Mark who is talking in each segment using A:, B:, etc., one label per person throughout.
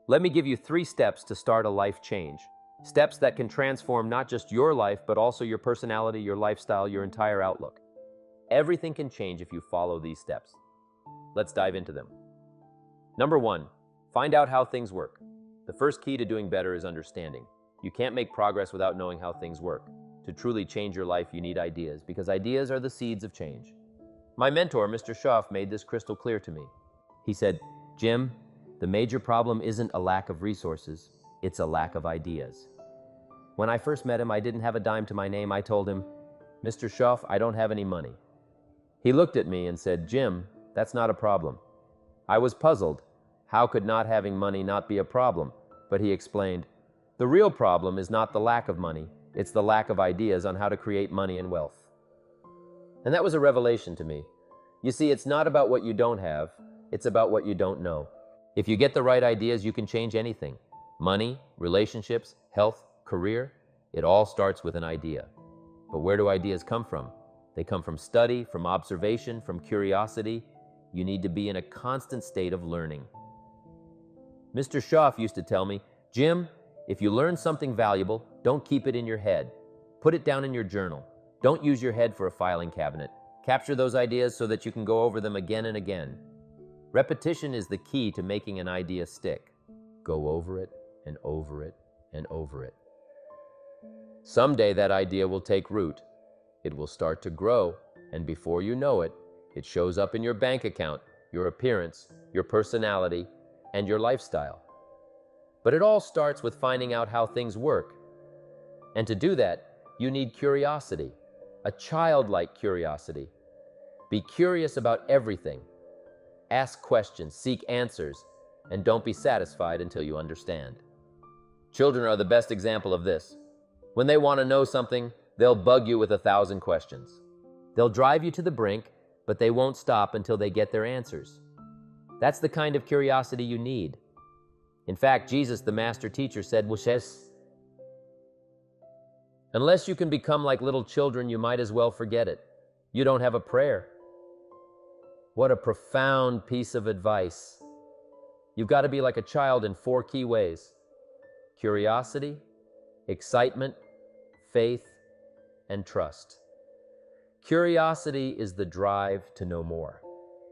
A: Let me give you 3 steps to start a life change. Steps that can transform not just your life, but also your personality, your lifestyle, your entire outlook. Everything can change if you follow these steps. Let's dive into them. Number 1, find out how things work. The first key to doing better is understanding. You can't make progress without knowing how things work. To truly change your life, you need ideas, because ideas are the seeds of change. My mentor, Mr. Schaff, made this crystal clear to me. He said, "Jim, the major problem isn't a lack of resources, it's a lack of ideas." When I first met him, I didn't have a dime to my name. I told him, "Mr. Schaff, I don't have any money." He looked at me and said, "Jim, that's not a problem." I was puzzled. How could not having money not be a problem? But he explained, "The real problem is not the lack of money, it's the lack of ideas on how to create money and wealth." And that was a revelation to me. You see, it's not about what you don't have, it's about what you don't know. If you get the right ideas, you can change anything. Money, relationships, health, career, it all starts with an idea. But where do ideas come from? They come from study, from observation, from curiosity. You need to be in a constant state of learning. Mr. Schaff used to tell me, "Jim, if you learn something valuable, don't keep it in your head. Put it down in your journal. Don't use your head for a filing cabinet. Capture those ideas so that you can go over them again and again." Repetition is the key to making an idea stick. Go over it and over it and over it. Someday that idea will take root. It will start to grow, and before you know it, it shows up in your bank account, your appearance, your personality, and your lifestyle. But it all starts with finding out how things work. And to do that, you need curiosity, a childlike curiosity. Be curious about everything. Ask questions, seek answers, and don't be satisfied until you understand. Children are the best example of this. When they want to know something, they'll bug you with 1,000 questions. They'll drive you to the brink, but they won't stop until they get their answers. That's the kind of curiosity you need. In fact, Jesus, the master teacher, said, "Unless you can become like little children, you might as well forget it. You don't have a prayer." What a profound piece of advice. You've got to be like a child in 4 key ways: curiosity, excitement, faith, and trust. Curiosity is the drive to know more.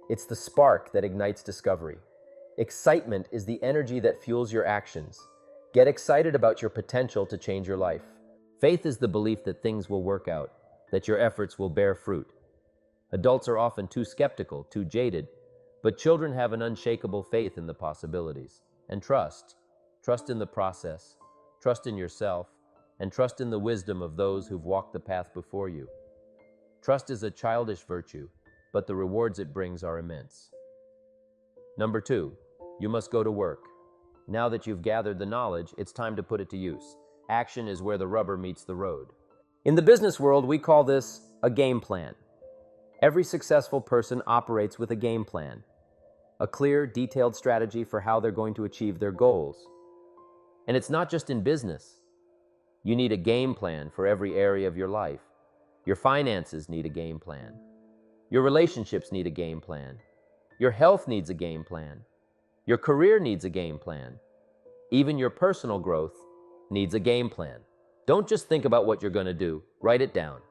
A: It's the spark that ignites discovery. Excitement is the energy that fuels your actions. Get excited about your potential to change your life. Faith is the belief that things will work out, that your efforts will bear fruit. Adults are often too skeptical, too jaded, but children have an unshakable faith in the possibilities. And trust. Trust in the process, trust in yourself, and trust in the wisdom of those who've walked the path before you. Trust is a childish virtue, but the rewards it brings are immense. Number 2, you must go to work. Now that you've gathered the knowledge, it's time to put it to use. Action is where the rubber meets the road. In the business world, we call this a game plan. Every successful person operates with a game plan, a clear, detailed strategy for how they're going to achieve their goals. And it's not just in business. You need a game plan for every area of your life. Your finances need a game plan. Your relationships need a game plan. Your health needs a game plan. Your career needs a game plan. Even your personal growth needs a game plan. Don't just think about what you're going to do. Write it down.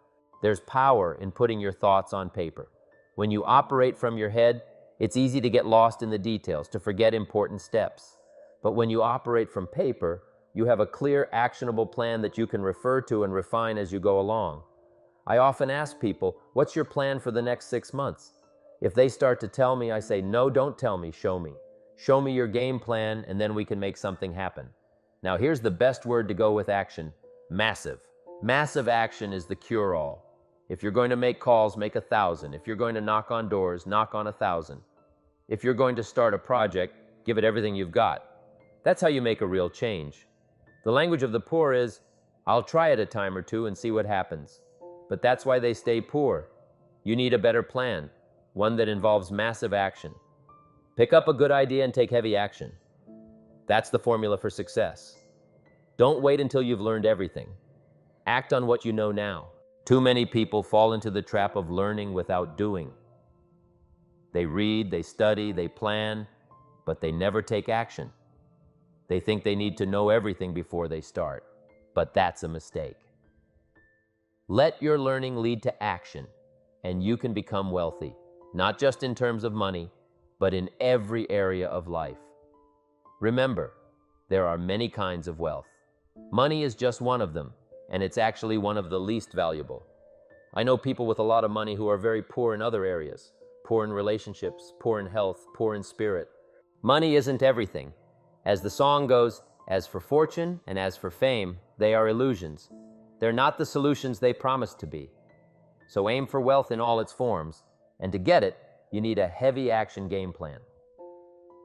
A: There's power in putting your thoughts on paper. When you operate from your head, it's easy to get lost in the details, to forget important steps. But when you operate from paper, you have a clear, actionable plan that you can refer to and refine as you go along. I often ask people, "What's your plan for the next 6 months?" If they start to tell me, I say, "No, don't tell me, show me. Show me your game plan, and then we can make something happen." Now here's the best word to go with action: massive. Massive action is the cure-all. If you're going to make calls, make 1,000. If you're going to knock on doors, knock on 1,000. If you're going to start a project, give it everything you've got. That's how you make a real change. The language of the poor is, "I'll try it a time or two and see what happens." But that's why they stay poor. You need a better plan, one that involves massive action. Pick up a good idea and take heavy action. That's the formula for success. Don't wait until you've learned everything. Act on what you know now. Too many people fall into the trap of learning without doing. They read, they study, they plan, but they never take action. They think they need to know everything before they start, but that's a mistake. Let your learning lead to action, and you can become wealthy, not just in terms of money, but in every area of life. Remember, there are many kinds of wealth. Money is just one of them, and it's actually one of the least valuable. I know people with a lot of money who are very poor in other areas, poor in relationships, poor in health, poor in spirit. Money isn't everything. As the song goes, as for fortune and as for fame, they are illusions. They're not the solutions they promise to be. So aim for wealth in all its forms, and to get it, you need a heavy action game plan.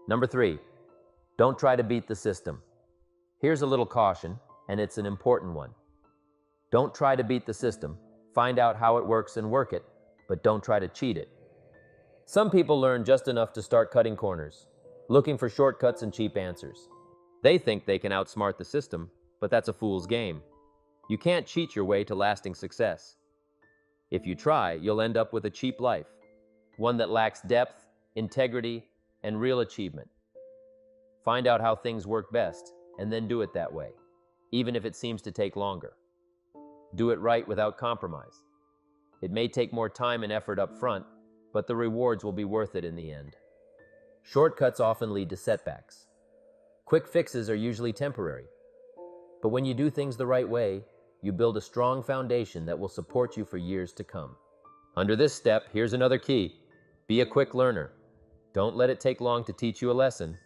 A: Number 3, don't try to beat the system. Here's a little caution, and it's an important one. Don't try to beat the system. Find out how it works and work it, but don't try to cheat it. Some people learn just enough to start cutting corners, looking for shortcuts and cheap answers. They think they can outsmart the system, but that's a fool's game. You can't cheat your way to lasting success. If you try, you'll end up with a cheap life, one that lacks depth, integrity, and real achievement. Find out how things work best, and then do it that way, even if it seems to take longer. Do it right without compromise. It may take more time and effort up front, but the rewards will be worth it in the end. Shortcuts often lead to setbacks. Quick fixes are usually temporary. But when you do things the right way, you build a strong foundation that will support you for years to come. Under this step, here's another key. Be a quick learner. Don't let it take long to teach you a lesson.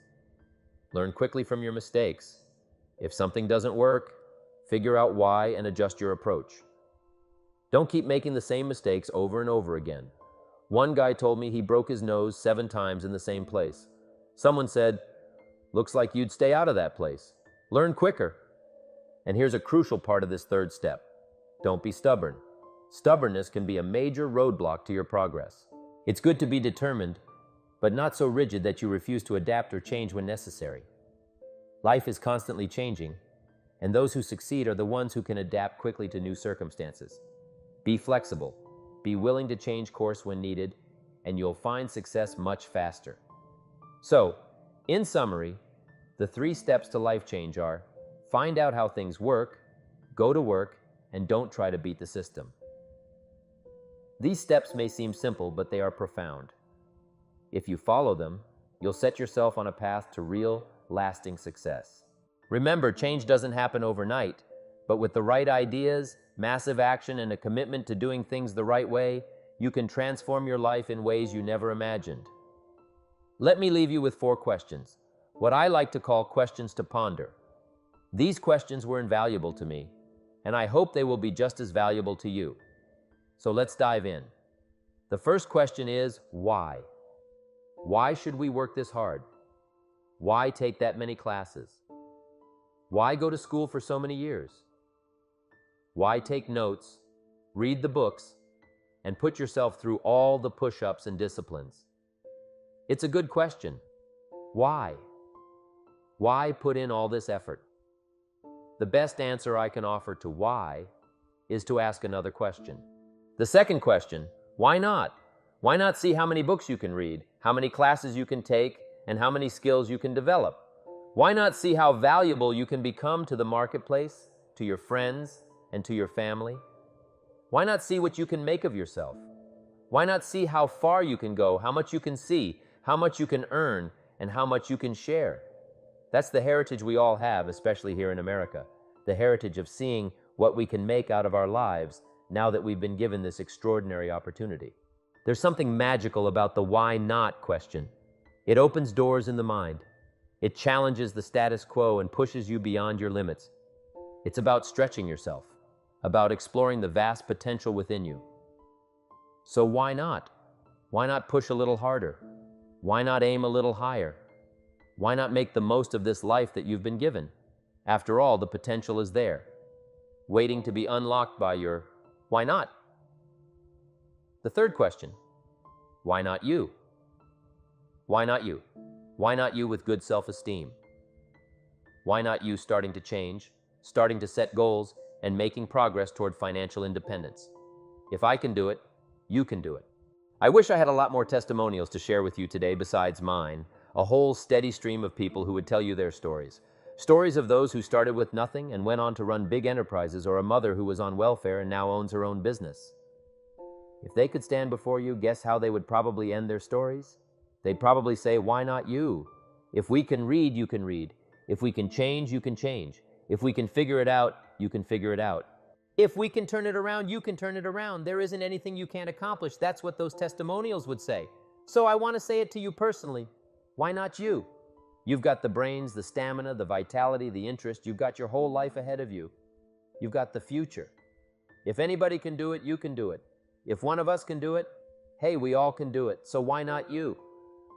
A: Learn quickly from your mistakes. If something doesn't work, figure out why and adjust your approach. Don't keep making the same mistakes over and over again. One guy told me he broke his nose 7 times in the same place. Someone said, "Looks like you'd stay out of that place. Learn quicker." And here's a crucial part of this 3rd step. Don't be stubborn. Stubbornness can be a major roadblock to your progress. It's good to be determined, but not so rigid that you refuse to adapt or change when necessary. Life is constantly changing, and those who succeed are the ones who can adapt quickly to new circumstances. Be flexible, be willing to change course when needed, and you'll find success much faster. So, in summary, the 3 steps to life change are: find out how things work, go to work, and don't try to beat the system. These steps may seem simple, but they are profound. If you follow them, you'll set yourself on a path to real, lasting success. Remember, change doesn't happen overnight, but with the right ideas, massive action, and a commitment to doing things the right way, you can transform your life in ways you never imagined. Let me leave you with 4 questions, what I like to call questions to ponder. These questions were invaluable to me, and I hope they will be just as valuable to you. So let's dive in. The first question is, why? Why should we work this hard? Why take that many classes? Why go to school for so many years? Why take notes, read the books, and put yourself through all the push-ups and disciplines? It's a good question. Why? Why put in all this effort? The best answer I can offer to why is to ask another question. The second question, why not? Why not see how many books you can read, how many classes you can take, and how many skills you can develop? Why not see how valuable you can become to the marketplace, to your friends, and to your family? Why not see what you can make of yourself? Why not see how far you can go, how much you can see, how much you can earn, and how much you can share? That's the heritage we all have, especially here in America. The heritage of seeing what we can make out of our lives now that we've been given this extraordinary opportunity. There's something magical about the why not question. It opens doors in the mind. It challenges the status quo and pushes you beyond your limits. It's about stretching yourself, about exploring the vast potential within you. So why not? Why not push a little harder? Why not aim a little higher? Why not make the most of this life that you've been given? After all, the potential is there, waiting to be unlocked by your why not? The third question, why not you? Why not you? Why not you with good self-esteem? Why not you starting to change, starting to set goals, and making progress toward financial independence? If I can do it, you can do it. I wish I had a lot more testimonials to share with you today besides mine, a whole steady stream of people who would tell you their stories. Stories of those who started with nothing and went on to run big enterprises, or a mother who was on welfare and now owns her own business. If they could stand before you, guess how they would probably end their stories? They'd probably say, "Why not you? If we can read, you can read. If we can change, you can change. If we can figure it out, you can figure it out. If we can turn it around, you can turn it around. There isn't anything you can't accomplish." That's what those testimonials would say. So I want to say it to you personally. Why not you? You've got the brains, the stamina, the vitality, the interest. You've got your whole life ahead of you. You've got the future. If anybody can do it, you can do it. If one of us can do it, hey, we all can do it. So why not you?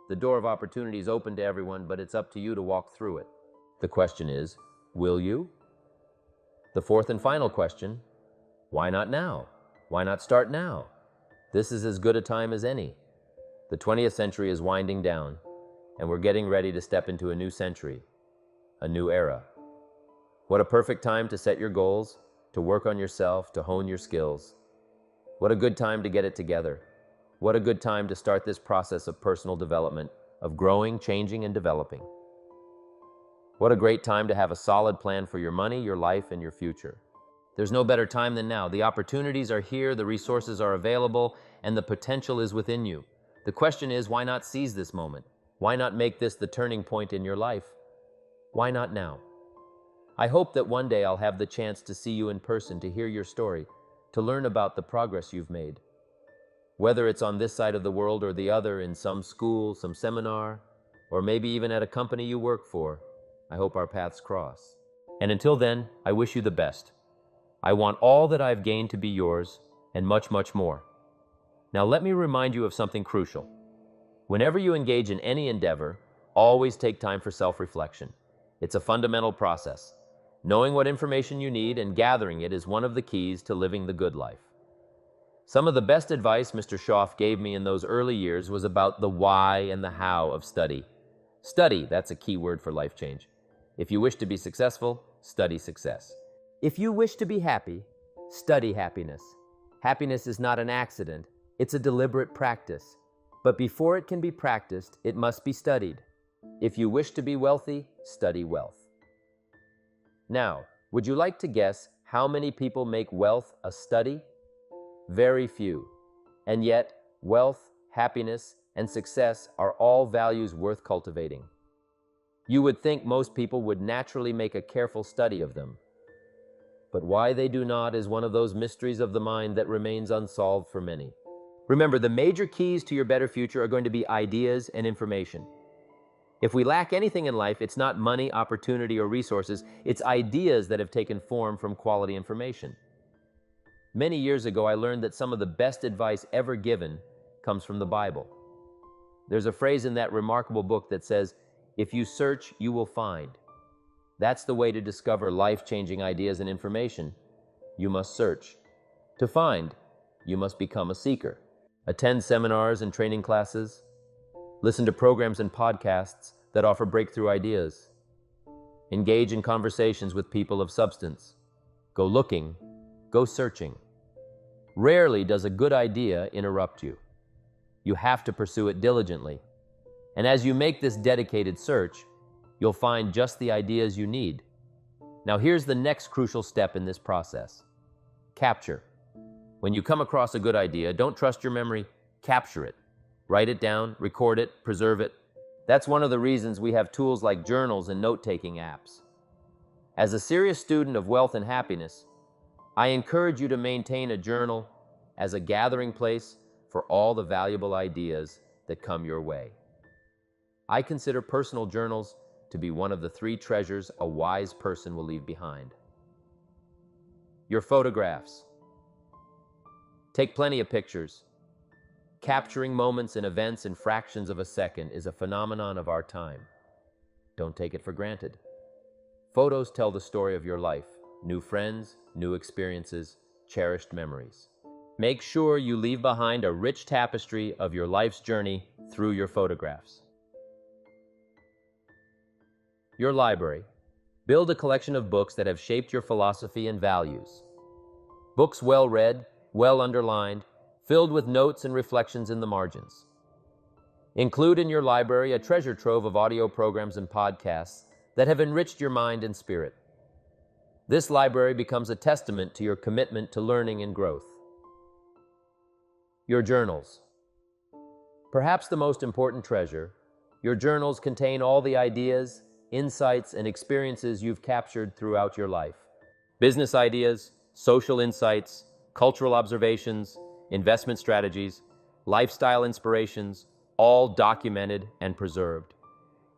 A: The door of opportunity is open to everyone, but it's up to you to walk through it. The question is, will you? The fourth and final question, why not now? Why not start now? This is as good a time as any. The 20th century is winding down, and we're getting ready to step into a new century, a new era. What a perfect time to set your goals, to work on yourself, to hone your skills. What a good time to get it together. What a good time to start this process of personal development, of growing, changing, and developing. What a great time to have a solid plan for your money, your life, and your future. There's no better time than now. The opportunities are here, the resources are available, and the potential is within you. The question is, why not seize this moment? Why not make this the turning point in your life? Why not now? I hope that one day I'll have the chance to see you in person, to hear your story, to learn about the progress you've made. Whether it's on this side of the world or the other, in some school, some seminar, or maybe even at a company you work for, I hope our paths cross. And until then, I wish you the best. I want all that I've gained to be yours, and much, much more. Now let me remind you of something crucial. Whenever you engage in any endeavor, always take time for self-reflection. It's a fundamental process. Knowing what information you need and gathering it is one of the keys to living the good life. Some of the best advice Mr. Schoff gave me in those early years was about the why and the how of study. Study, that's a key word for life change. If you wish to be successful, study success. If you wish to be happy, study happiness. Happiness is not an accident, it's a deliberate practice. But before it can be practiced, it must be studied. If you wish to be wealthy, study wealth. Now, would you like to guess how many people make wealth a study? Very few. And yet, wealth, happiness, and success are all values worth cultivating. You would think most people would naturally make a careful study of them. But why they do not is one of those mysteries of the mind that remains unsolved for many. Remember, the major keys to your better future are going to be ideas and information. If we lack anything in life, it's not money, opportunity, or resources. It's ideas that have taken form from quality information. Many years ago, I learned that some of the best advice ever given comes from the Bible. There's a phrase in that remarkable book that says, "If you search, you will find." That's the way to discover life-changing ideas and information. You must search. To find, you must become a seeker. Attend seminars and training classes. Listen to programs and podcasts that offer breakthrough ideas. Engage in conversations with people of substance. Go looking, go searching. Rarely does a good idea interrupt you. You have to pursue it diligently. And as you make this dedicated search, you'll find just the ideas you need. Now here's the next crucial step in this process. Capture. When you come across a good idea, don't trust your memory, capture it. Write it down, record it, preserve it. That's one of the reasons we have tools like journals and note-taking apps. As a serious student of wealth and happiness, I encourage you to maintain a journal as a gathering place for all the valuable ideas that come your way. I consider personal journals to be one of the 3 treasures a wise person will leave behind. Your photographs. Take plenty of pictures. Capturing moments and events in fractions of a second is a phenomenon of our time. Don't take it for granted. Photos tell the story of your life, new friends, new experiences, cherished memories. Make sure you leave behind a rich tapestry of your life's journey through your photographs. Your library. Build a collection of books that have shaped your philosophy and values. Books well read, well underlined, filled with notes and reflections in the margins. Include in your library a treasure trove of audio programs and podcasts that have enriched your mind and spirit. This library becomes a testament to your commitment to learning and growth. Your journals. Perhaps the most important treasure, your journals contain all the ideas, insights, and experiences you've captured throughout your life. Business ideas, social insights, cultural observations, investment strategies, lifestyle inspirations, all documented and preserved.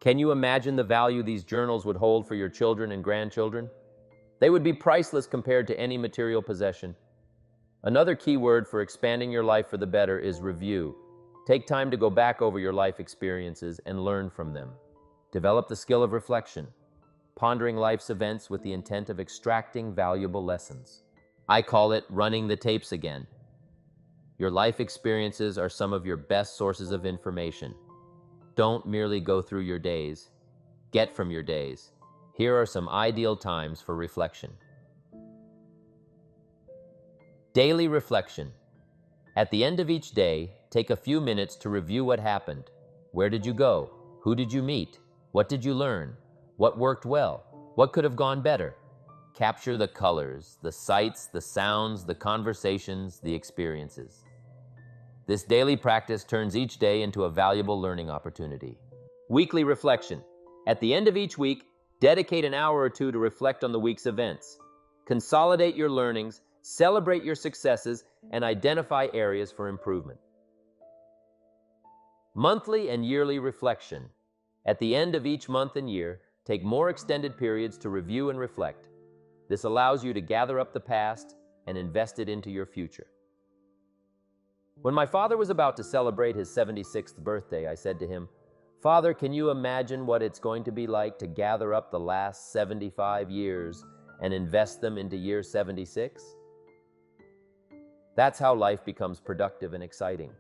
A: Can you imagine the value these journals would hold for your children and grandchildren? They would be priceless compared to any material possession. Another key word for expanding your life for the better is review. Take time to go back over your life experiences and learn from them. Develop the skill of reflection, pondering life's events with the intent of extracting valuable lessons. I call it running the tapes again. Your life experiences are some of your best sources of information. Don't merely go through your days. Get from your days. Here are some ideal times for reflection. Daily reflection. At the end of each day, take a few minutes to review what happened. Where did you go? Who did you meet? What did you learn? What worked well? What could have gone better? Capture the colors, the sights, the sounds, the conversations, the experiences. This daily practice turns each day into a valuable learning opportunity. Weekly reflection. At the end of each week, dedicate an hour or two to reflect on the week's events. Consolidate your learnings, celebrate your successes, and identify areas for improvement. Monthly and yearly reflection. At the end of each month and year, take more extended periods to review and reflect. This allows you to gather up the past and invest it into your future. When my father was about to celebrate his 76th birthday, I said to him, "Father, can you imagine what it's going to be like to gather up the last 75 years and invest them into year 76? That's how life becomes productive and exciting.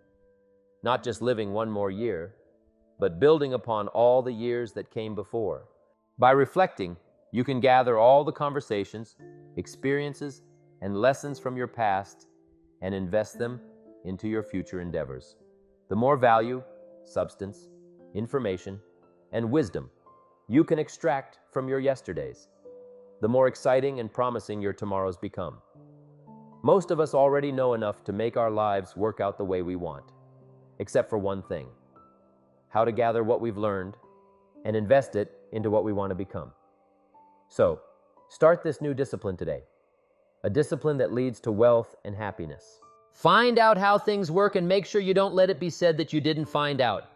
A: Not just living one more year, but building upon all the years that came before. By reflecting, you can gather all the conversations, experiences, and lessons from your past and invest them into your future endeavors. The more value, substance, information, and wisdom you can extract from your yesterdays, the more exciting and promising your tomorrows become. Most of us already know enough to make our lives work out the way we want, except for one thing: how to gather what we've learned and invest it into what we want to become. So, start this new discipline today, a discipline that leads to wealth and happiness. Find out how things work and make sure you don't let it be said that you didn't find out.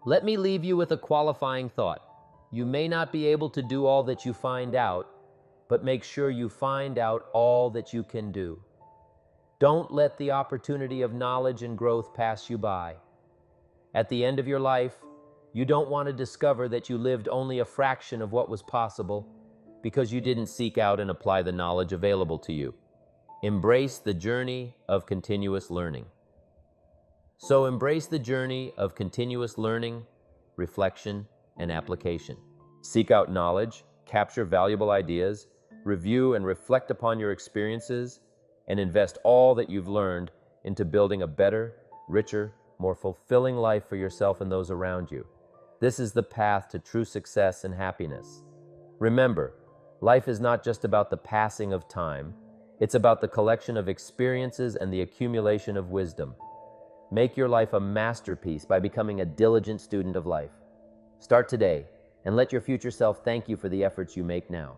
A: Let me leave you with a qualifying thought. You may not be able to do all that you find out, but make sure you find out all that you can do. Don't let the opportunity of knowledge and growth pass you by. At the end of your life, you don't want to discover that you lived only a fraction of what was possible because you didn't seek out and apply the knowledge available to you. Embrace the journey of continuous learning. So embrace the journey of continuous learning, reflection, and application. Seek out knowledge, capture valuable ideas, review and reflect upon your experiences, and invest all that you've learned into building a better, richer, more fulfilling life for yourself and those around you. This is the path to true success and happiness. Remember, life is not just about the passing of time. It's about the collection of experiences and the accumulation of wisdom. Make your life a masterpiece by becoming a diligent student of life. Start today and let your future self thank you for the efforts you make now.